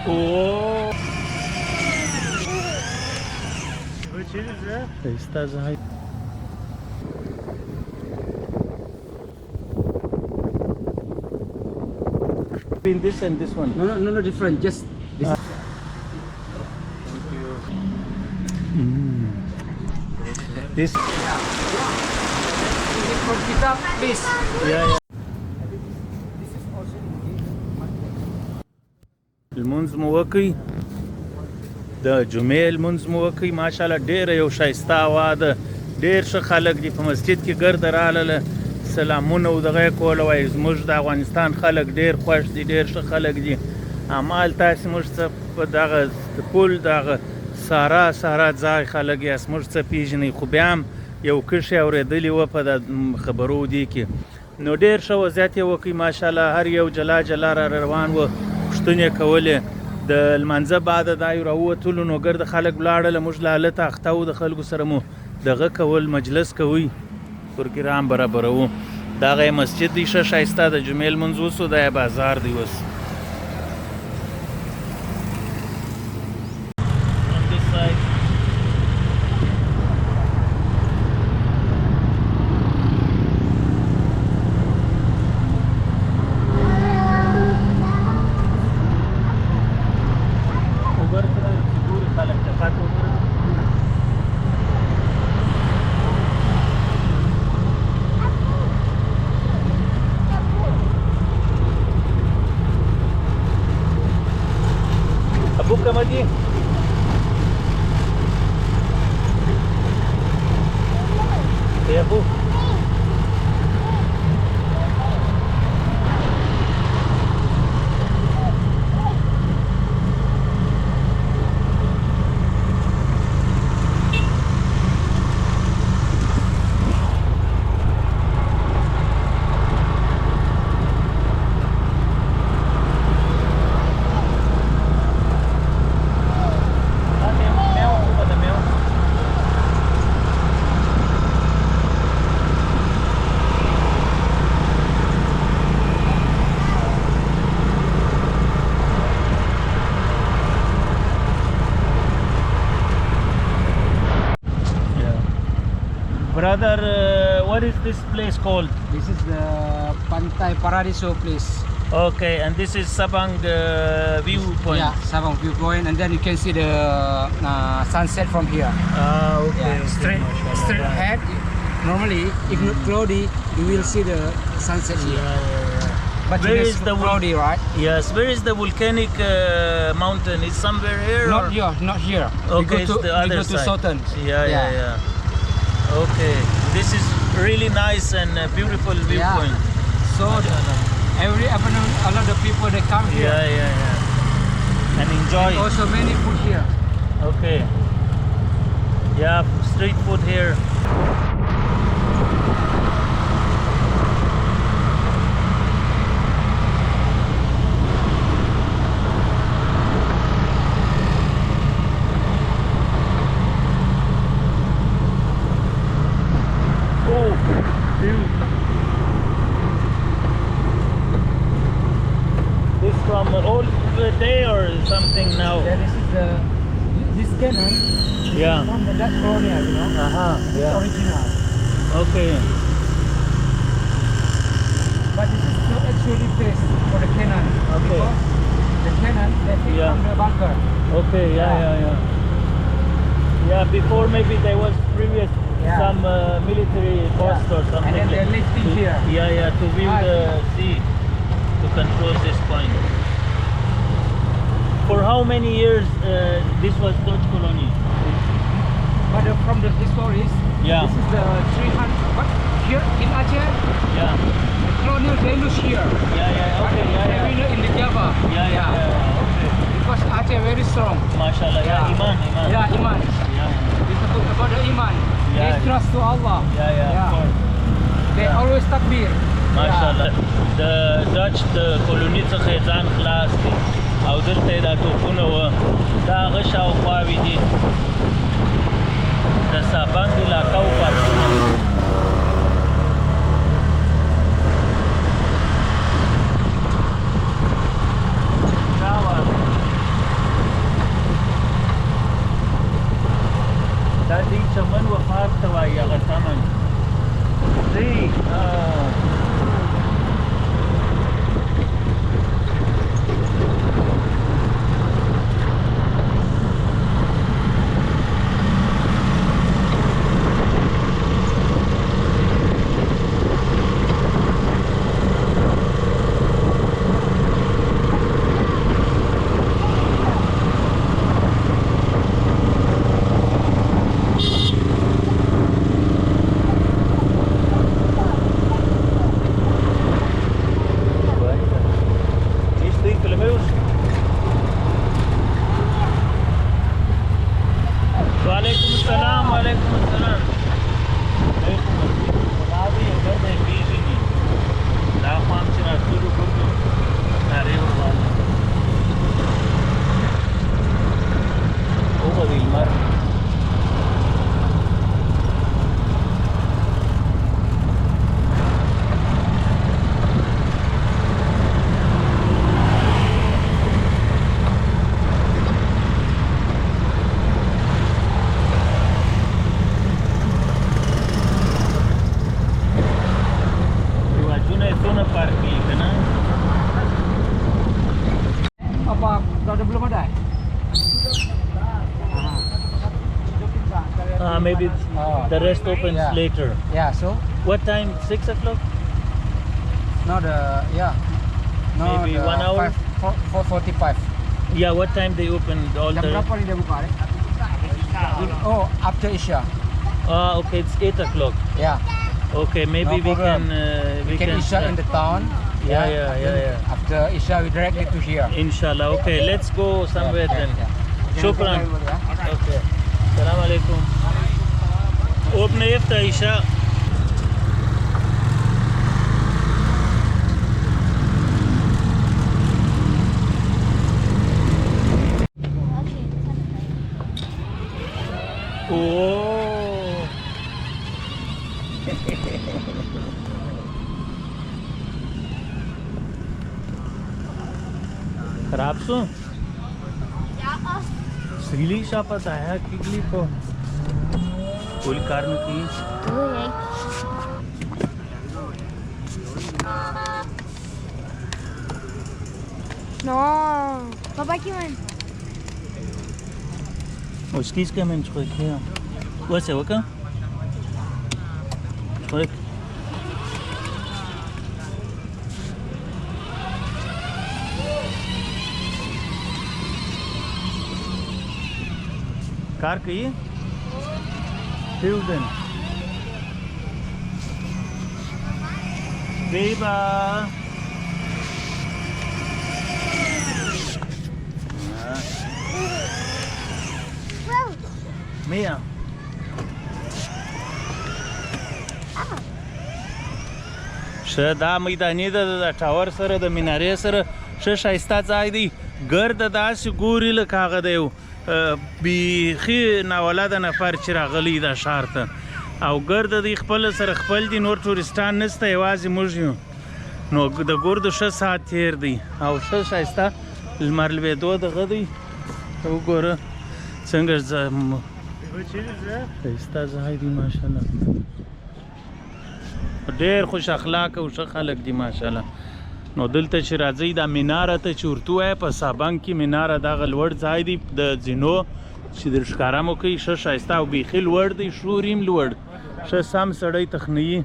Oh. Which is it? Between this and this one. No, different. Just this. This. From kita, please. Yeah. This is also المنځ مو وکړي د جمعې لمونځ مو وکړي ماشاءالله ډېره یو ښایسته هوا ده ډېر ښه خلک دي په مسجد کې ګرده راغلله سلامونه او دغه یې کوله وایي زموږ د افغانستان خلک ډېر خوښ دي ډېر ښه خلک دي همال تاسې موږ څه په دغه پل دغه سهرا ځای خلک یاست موږ څه پېژنئ خو بیا هم یو کښې اورېدلې وه په د خبرو دې کې نو ډېر ښه وضعیت یې وکړي ماشاءالله هر یو جلا جلا را روان و پوښتنې کولې د لمانځه بعده دا یو راووتلو نو ګرده خلک ولاړله موږ له هلته اخته وو د خلکو سره مو دغه کول مجلس کوئ پروګرام برابروو دغه یې مسجد دی ښه ښایسته د جمعې لمونځ اوس دا یې بازار دی اوس أبوك مدي يا أبوك Brother, what is this place called? This is the Pantai Paradiso place. Okay, and this is Sabang viewpoint. Yeah, Sabang viewpoint, and then you can see the sunset from here. Ah, okay. Yeah, straight ahead. Normally, if not cloudy, you will see the sunset here. Yeah. But Where it is the cloudy, right? Yes, where is the volcanic mountain? Is somewhere here? Not here, not here. Okay, it's the other we go to side. southern. Yeah. Okay, this is really nice and beautiful viewpoint. So every afternoon, a lot of people they come here. Yeah. And enjoy. And also many food here. Okay. Yeah, street food here. This from all day or something now? Yeah, this cannon. Yeah. From the Dutch colonial, you know. It's Yeah. original. Okay. But this is not actually place for the cannon. Okay. Because the cannon they take Yeah. from the bunker. Okay. Yeah. Yeah. Before maybe there was previous some military post or something. And then they're lifting here. Yeah. To view the sea, to control this point. For how many years this was Dutch colony? But from the histories, Yeah. this is the 300. But here in Aceh, Yeah. the colonial they lose here. Yeah. Okay. They Yeah. win in the Java. Yeah. Okay. Because Aceh very strong. MashaAllah. Yeah. Iman. Yeah, Iman. Yeah. We talk about the Iman. Yeah. They trust to Allah. Yeah. Of course. They always takbir. ماشاءالله د ډچ د کولوني څخه ځان خلاص دي او دلته دا توپونه و دا هغه شاوخواوې دي د سابنګ علاقه و پارکونه دا وه وفات ته وایي هغه تمن دی maybe the rest opens later. Yeah, so What time? 6 o'clock? not Maybe 1 hour? 4:45. Yeah, what time they open all Jam the... berapa ni dia buka? Oh, after Isya. Okay, it's 8 o'clock. Yeah. Okay, maybe No we can... problem. We can Isya in the town. Yeah. After Isya, we directly to here. Inshallah. Okay, let's go somewhere then. Shukran. Yeah. Okay. Assalamu alaikum. Open after Isha. Oh. खराब सो सिली शापत आया किगली को कोई कारण की No, Papa Kiman. उसकी इसके में छोड़ के वैसे वो क्या छोड़ कार कही Hilden Beba Mia دا میداني د ټاور سره د مینارې سره ښه ښایسته ځای دی ګرد داسې ګوري لکه هغه د یو بیخي ناولده نفر چې راغلی دا ښار ته او ګرد دی خپل سره خپل دي نور ټوریستان نشته یوازې موږ یو نو د ګردو ښه ساعت تیر دی او ښه ښایسته لمر لوېدو دغه دی وګوره څنګه ښایسته ځای دی ماشاءالله ډېر خوش اخلاق او ښه خلک دي ماشاءالله نو دلته چې راځئ دا مناره ته چې ورته ووایه په سابنګ کې مناره دغه لوړ ځای دی د ځینو چې در ښکاره مو کوي ښه ښایسته او بیخي لوړ دی شوریم لوړ ښه سم سړی تخنیي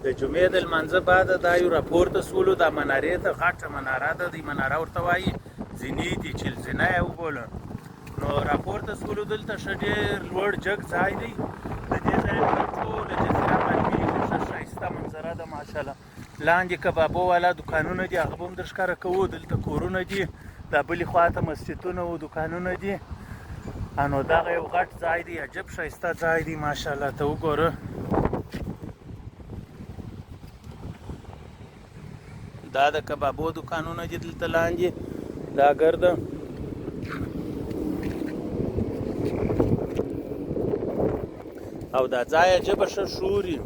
د جمعې د لمانځه بعد دا یو راپورته سولو دا منارې ته غټه مناره ده دی مناره ورته وایي زینې دي چې زینه یې وبولو نو راپورته سولو دلته ښه ډېر لوړ جګ ځای دی د دې ځای نه ټوله جزیره معلومېږي ښه ښایسته منظره ده ماشاءالله لاندې کبابو والا دوکانونه دي هغه به هم در ښکاره کوو دلته کورونه دي دا بلې خواته مسجدونه و دوکانونه دي نو دغه یو غټ ځای دی عجب ښایسته ځای دی ماشاءالله ته وګوره دا د کبابو دوکانونه دي دلته لاندې دا ګرده او دا ځای عجبه ښه ښوري.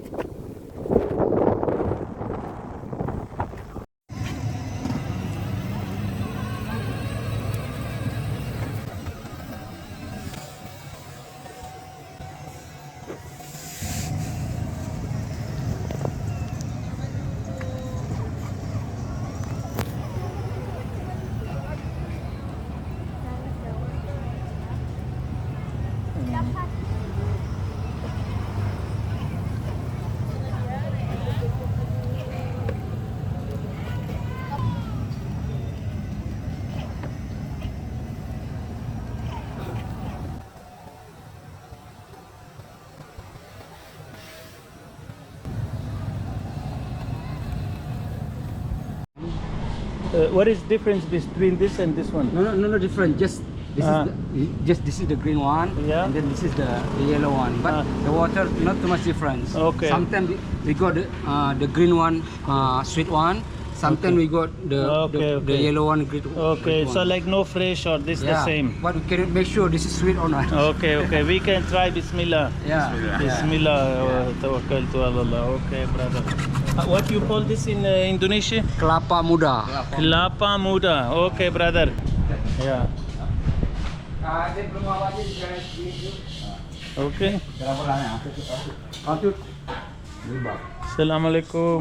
What is difference between this and this one? No, different. Just this is the green one, Yeah. and then this is the yellow one. But the water not too much difference. Okay. Sometimes we got the green one, sweet one. Sometimes we got the yellow one, green. Okay, green so one. like no fresh or this the same. But we can make sure this is sweet or not. Okay, we can try Bismillah. Yeah. Bismillah, tawakkaltu ala Allah. Okay, brother. What you call this in Indonesia? Kelapa muda. Kelapa muda. Okay, brother. Yeah. Okay. Assalamualaikum.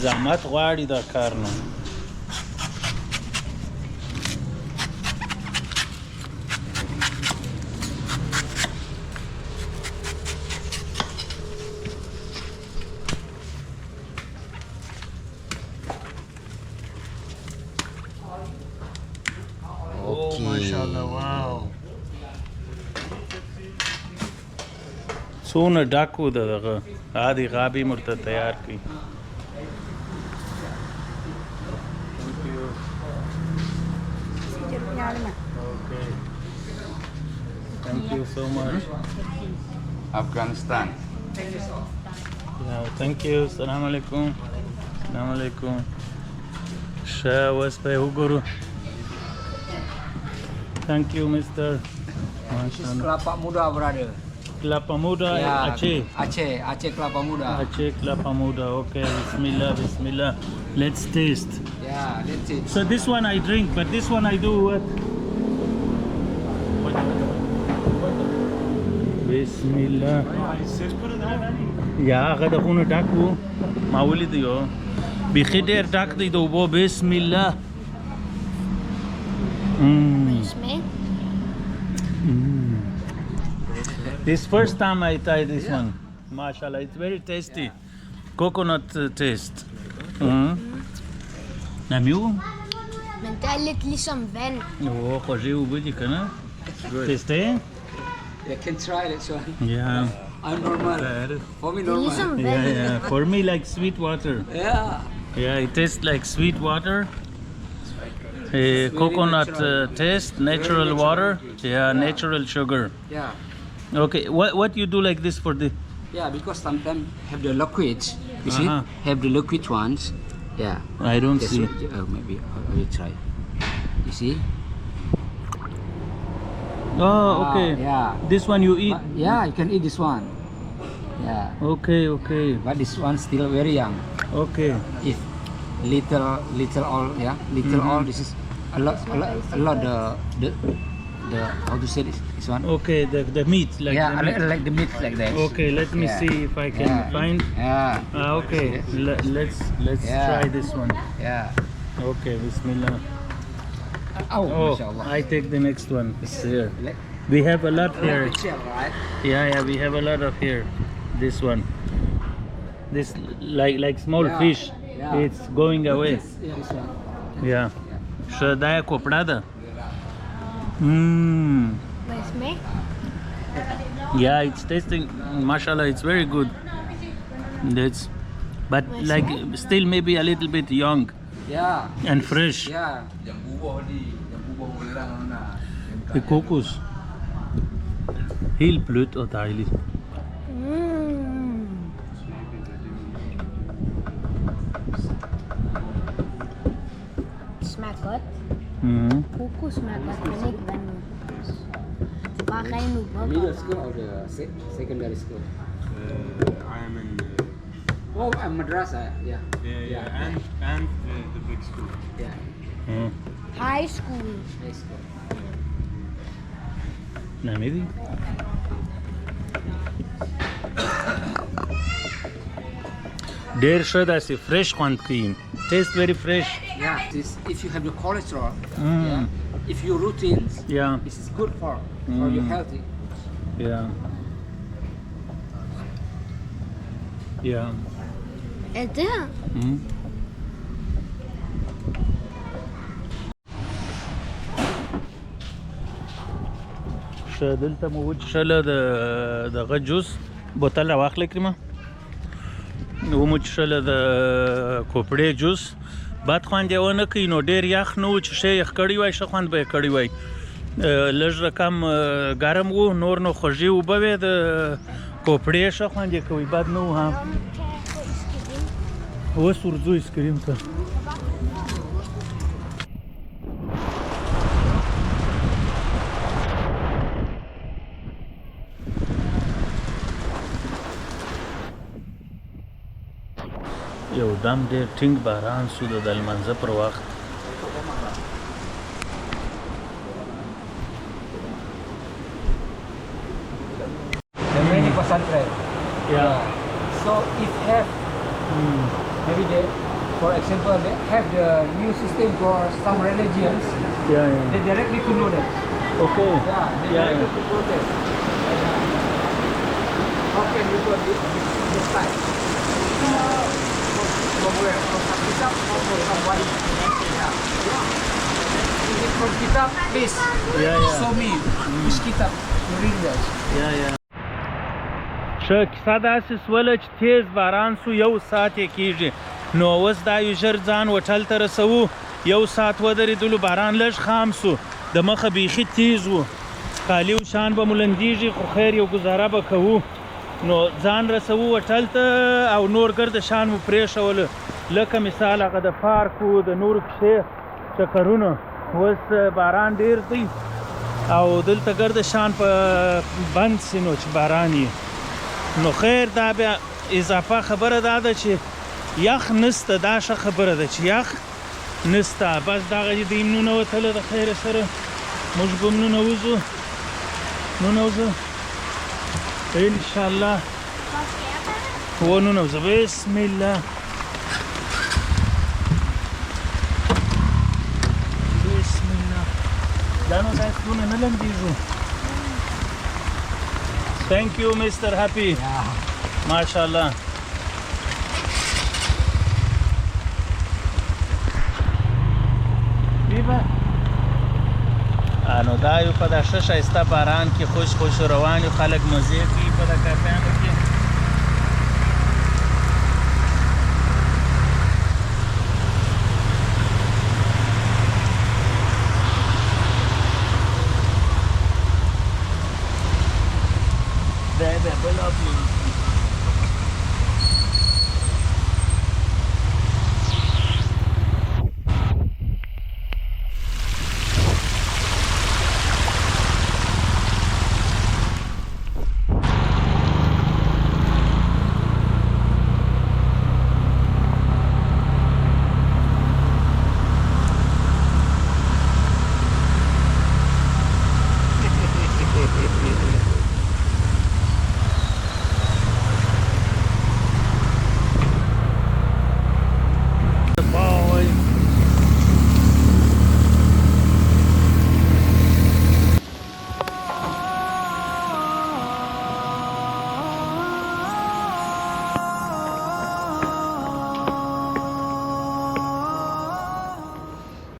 زحمت غواړي دا کار نه. Oh, mashallah, wow. څونه ډاکو دغه عادي غابي مرته تیار کړي. Okay. Thank you so much. Afghanistan. Yeah, thank you. Assalamu alaikum. Assalamu alaikum. Was by Uguru. Thank you, Mr. This is kelapa muda, brother. Kelapa muda, Aceh. Aceh kelapa muda. Aceh kelapa muda. Okay, Bismillah, Bismillah. Let's taste. Yeah, that's it. So this one I drink, but this one I do what? Bismillah. Ja, هغه دغونه ډاکو ما ولید یو بیخي ډېر ډاک دی د اوبو. بسم الله. This first time I tried this one. MashaAllah, it's very tasty. Coconut taste. Namiu? Mentality some ven. Oh, خوږې اوبه دي که نه؟ Tasty? You can try that one. Yeah. I'm normal. For me, normal. Yeah. For me, like sweet water. Yeah. It tastes like sweet water. Coconut taste, natural water. Yeah, natural sugar. Yeah. Okay, what you do like this for the? Yeah, because sometimes have the liquids. You see, have the liquid ones. Yeah. I don't That's see. maybe I will try. You see? Oh, okay. Yeah. This one you eat? Yeah, you can eat this one. Yeah. Okay. But this one still very young. Okay. If little all, all. This is a lot. The how to say this one? Okay, the meat like Yeah, the meat. like the meat like that. Okay, let me see if I can find. Yeah. Okay, let's try this one. Yeah. Okay, Bismillah. Oh, Oh, mashallah. I take the next one. It's here. We have a lot here. Right? Yeah, we have a lot of here. This one. This like small fish. Yeah. It's going away. Yeah, this one. Yeah. Shadaya koprada. Yeah, it's tasting, mashallah, it's very good. But like still maybe a little bit young. Yeah. And fresh. Yeah. Yang bubuh ni, yang bubuh orang nak. The kokos. Heel blöd och dejligt. Smaakt goed. Mm. Koeko smaakt goed. En ik ben... Waar ga je nu Middle bakken? school or the secondary school? I am in Oh, madrasa. Yeah. and the big school. Yeah. Mm. High school. High school. Namidi. ډېر ښه داسې فرش خوند کوي. Taste very fresh. Yeah. This, if you have the cholesterol, Mm. yeah, if your routines, Yeah. this is good for your healthy. Yeah. Yeah. Это? Mm. ښه دلته مو وڅښله دغه جوس بوتل راواخلئ کریمه ومو څښله د کوپړې جوس بد خوند یې ونه کوي نو ډېر یخ نه و چې ښه یخ کړی وای ښه خوند به یې کړی وای لږ رقم ګرم و نور نو خوږې اوبه وې د کوپړې ښه خوند یې کوي بد نه و ها اوس ورځو ایسکریم ته یو دم ډېر ټینګ باران سو د لمانځه پر وخت The many pesantren. Yeah. So if have maybe they, for example, they have the new system for some religions, they directly to know that. Okay. Yeah, they directly to protest. How can you go this side? From where? From some kitab or from some white? Yeah. If it's from kitab, please show me which kitab you read that. ښه کیسه داسې سوله چې تیز باران سو یو ساعت یې کېږي نو اوس دا یو ژر ځان هوټل ته رسوو یو ساعت ودرېدلو باران لږ خام سو د مخه بیخي تیز و کالي و شان به مو لندېږي خو خیر یو ګزاره به کوو نو ځان رسوو هوټل ته او نور ګرده شان مو پرېښوله لکه مثال هغه د پارکو د نورو کښې چکرونه اوس باران ډېر دی او دلته ګرده شان په بند سي نو چې باران یې نو خیر دا بیا اضافه خبره دا ده چې یخ نسته دا ښه خبره ده چې یخ نسته بس دغه دې ننوتله د خیره سره موږ به هم ننوځو انشاءالله وننوځو بسم الله بسم الله دا نو داسې دونه نه لمدېږو Thank you, Mr. Happy. Yeah. MashaAllah. Biba. نو دا یو په دا ښه ښایسته باران کې خوش روان یو خلک مزې کوي په دا کافیانو کې Baby, I love you. The ball.